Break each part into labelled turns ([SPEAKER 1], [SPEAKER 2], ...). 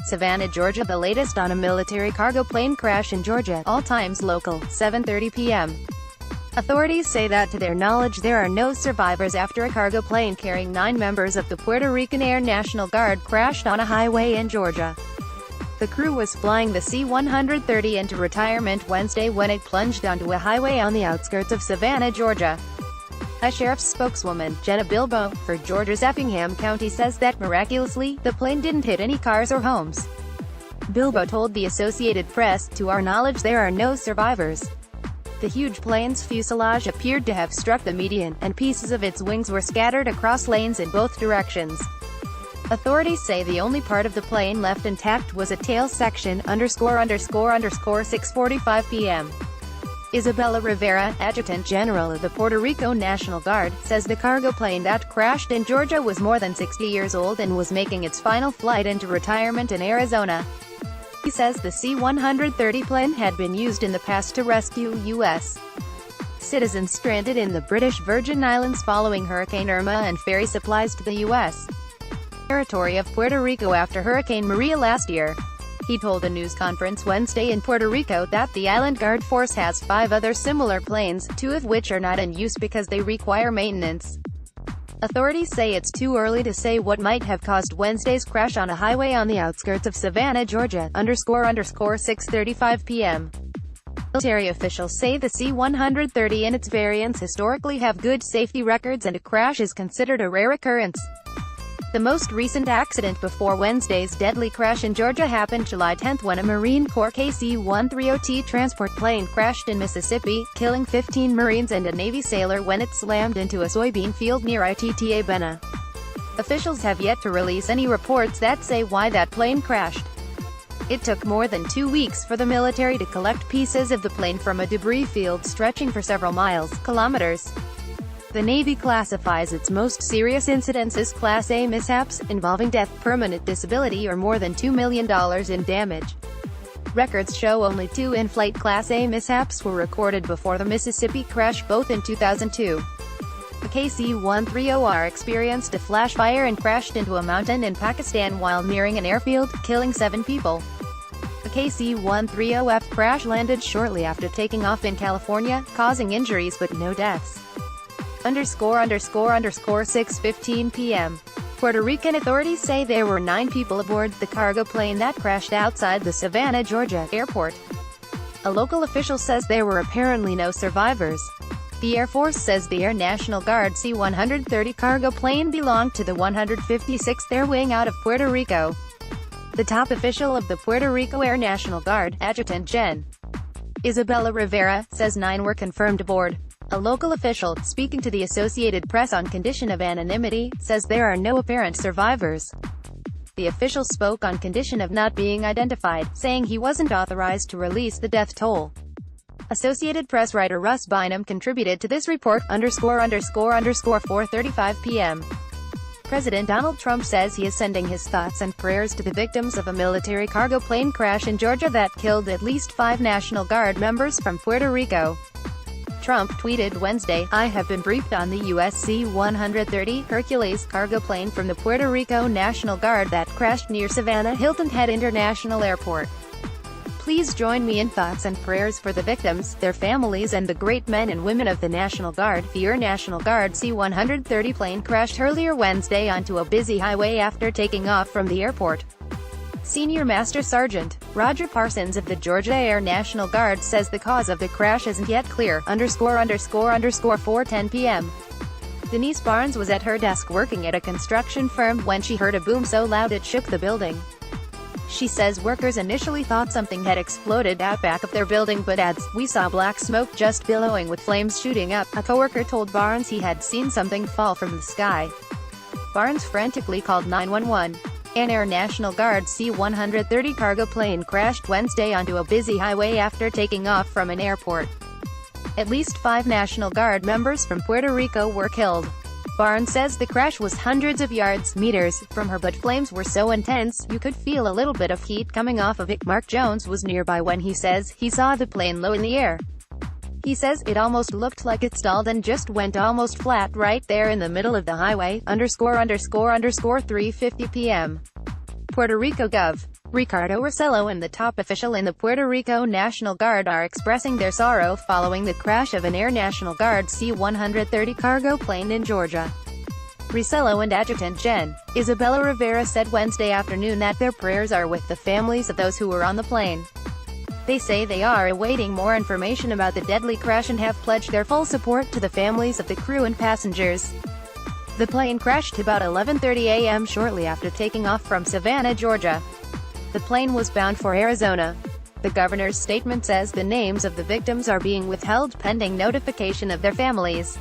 [SPEAKER 1] Savannah, Georgia. The latest on a military cargo plane crash in Georgia. All times local, 7:30 p.m. Authorities say that to their knowledge there are no survivors after a cargo plane carrying 9 members of the Puerto Rican Air National Guard crashed on a highway in Georgia. The crew was flying the C-130 into retirement Wednesday when it plunged onto a highway on the outskirts of Savannah, Georgia. A sheriff's spokeswoman, Gena Bilbo, for Georgia's Effingham County says that miraculously, the plane didn't hit any cars or homes. Bilbo told the Associated Press, "To our knowledge there are no survivors." The huge plane's fuselage appeared to have struck the median, and pieces of its wings were scattered across lanes in both directions. Authorities say the only part of the plane left intact was a tail section, _____, 6:45 p.m. Isabella Rivera, Adjutant General of the Puerto Rico National Guard, says the cargo plane that crashed in Georgia was more than 60 years old and was making its final flight into retirement in Arizona. He says the C-130 plane had been used in the past to rescue U.S. citizens stranded in the British Virgin Islands following Hurricane Irma and ferry supplies to the U.S. territory of Puerto Rico after Hurricane Maria last year. He told a news conference Wednesday in Puerto Rico that the Island Guard Force has 5 other similar planes, 2 of which are not in use because they require maintenance. Authorities say it's too early to say what might have caused Wednesday's crash on a highway on the outskirts of Savannah, Georgia, __6:35 p.m. Military officials say the C-130 and its variants historically have good safety records and a crash is considered a rare occurrence. The most recent accident before Wednesday's deadly crash in Georgia happened July 10 when a Marine Corps KC-130T transport plane crashed in Mississippi, killing 15 Marines and a Navy sailor when it slammed into a soybean field near Itta Bena. Officials have yet to release any reports that say why that plane crashed. It took more than 2 weeks for the military to collect pieces of the plane from a debris field stretching for several kilometers. The Navy classifies its most serious incidents as Class A mishaps, involving death, permanent disability or more than $2 million in damage. Records show only 2 in-flight Class A mishaps were recorded before the Mississippi crash, both in 2002. The KC-130R experienced a flash fire and crashed into a mountain in Pakistan while nearing an airfield, killing 7 people. The KC-130F crash landed shortly after taking off in California, causing injuries but no deaths. ____6:15 p.m. Puerto Rican authorities say there were 9 people aboard the cargo plane that crashed outside the Savannah, Georgia, airport. A local official says there were apparently no survivors. The Air Force says the Air National Guard C-130 cargo plane belonged to the 156th Air Wing out of Puerto Rico. The top official of the Puerto Rico Air National Guard, Adjutant Gen. Isabella Rivera, says 9 were confirmed aboard. A local official, speaking to the Associated Press on condition of anonymity, says there are no apparent survivors. The official spoke on condition of not being identified, saying he wasn't authorized to release the death toll. Associated Press writer Russ Bynum contributed to this report, ____4:35 p.m. President Donald Trump says he is sending his thoughts and prayers to the victims of a military cargo plane crash in Georgia that killed at least 5 National Guard members from Puerto Rico. Trump tweeted Wednesday, "I have been briefed on the U.S. C-130 Hercules cargo plane from the Puerto Rico National Guard that crashed near Savannah Hilton Head International Airport. Please join me in thoughts and prayers for the victims, their families and the great men and women of the National Guard." The Air National Guard C-130 plane crashed earlier Wednesday onto a busy highway after taking off from the airport. Senior Master Sergeant Roger Parsons of the Georgia Air National Guard says the cause of the crash isn't yet clear, ____4:10 p.m. Denise Barnes was at her desk working at a construction firm when she heard a boom so loud it shook the building. She says workers initially thought something had exploded out back of their building but adds, "We saw black smoke just billowing with flames shooting up." A coworker told Barnes he had seen something fall from the sky. Barnes frantically called 911. An Air National Guard C-130 cargo plane crashed Wednesday onto a busy highway after taking off from an airport. At least 5 National Guard members from Puerto Rico were killed. Barnes says the crash was hundreds of meters, from her but flames were so intense, you could feel a little bit of heat coming off of it. Mark Jones was nearby when he says he saw the plane low in the air. He says it almost looked like it stalled and just went almost flat right there in the middle of the highway, ____3:50 p.m. Puerto Rico Gov. Ricardo Rosello and the top official in the Puerto Rico National Guard are expressing their sorrow following the crash of an Air National Guard C-130 cargo plane in Georgia. Rosello and Adjutant Gen. Isabella Rivera said Wednesday afternoon that their prayers are with the families of those who were on the plane. They say they are awaiting more information about the deadly crash and have pledged their full support to the families of the crew and passengers. The plane crashed about 11:30 a.m. shortly after taking off from Savannah, Georgia. The plane was bound for Arizona. The governor's statement says the names of the victims are being withheld pending notification of their families.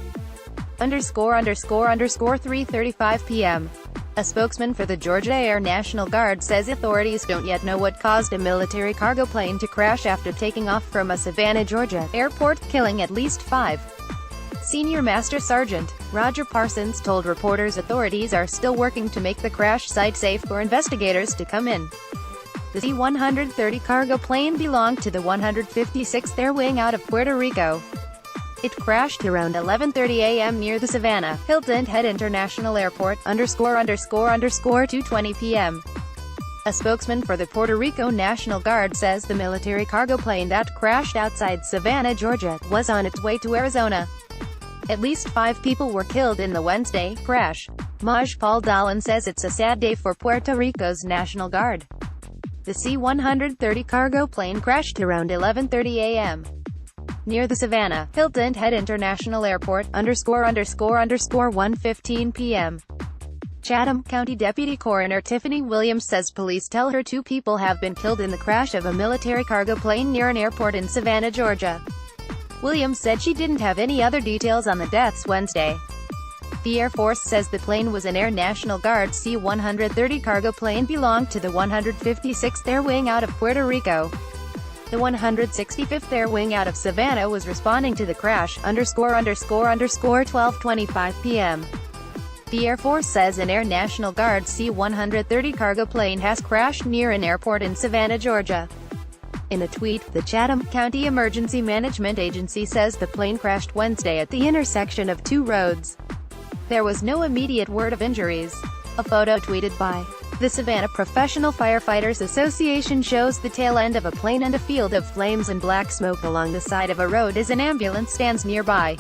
[SPEAKER 1] ___3:35 p.m. A spokesman for the Georgia Air National Guard says authorities don't yet know what caused a military cargo plane to crash after taking off from a Savannah, Georgia, airport, killing at least 5. Senior Master Sergeant Roger Parsons told reporters authorities are still working to make the crash site safe for investigators to come in. The C-130 cargo plane belonged to the 156th Air Wing out of Puerto Rico. It crashed around 11:30 a.m. near the Savannah, Hilton Head International Airport, ___2:20 p.m. A spokesman for the Puerto Rico National Guard says the military cargo plane that crashed outside Savannah, Georgia, was on its way to Arizona. At least 5 people were killed in the Wednesday crash. Maj Paul Dalan says it's a sad day for Puerto Rico's National Guard. The C-130 cargo plane crashed around 11:30 a.m. near the Savannah, Hilton Head International Airport, ___1:15 p.m. Chatham County Deputy Coroner Tiffany Williams says police tell her 2 people have been killed in the crash of a military cargo plane near an airport in Savannah, Georgia. Williams said she didn't have any other details on the deaths Wednesday. The Air Force says the plane was an Air National Guard C-130 cargo plane belonged to the 156th Air Wing out of Puerto Rico. The 165th Air Wing out of Savannah was responding to the crash, ___12:25 p.m. The Air Force says an Air National Guard C-130 cargo plane has crashed near an airport in Savannah, Georgia. In a tweet, the Chatham County Emergency Management Agency says the plane crashed Wednesday at the intersection of 2 roads. There was no immediate word of injuries. A photo tweeted by the Savannah Professional Firefighters Association shows the tail end of a plane and a field of flames and black smoke along the side of a road as an ambulance stands nearby.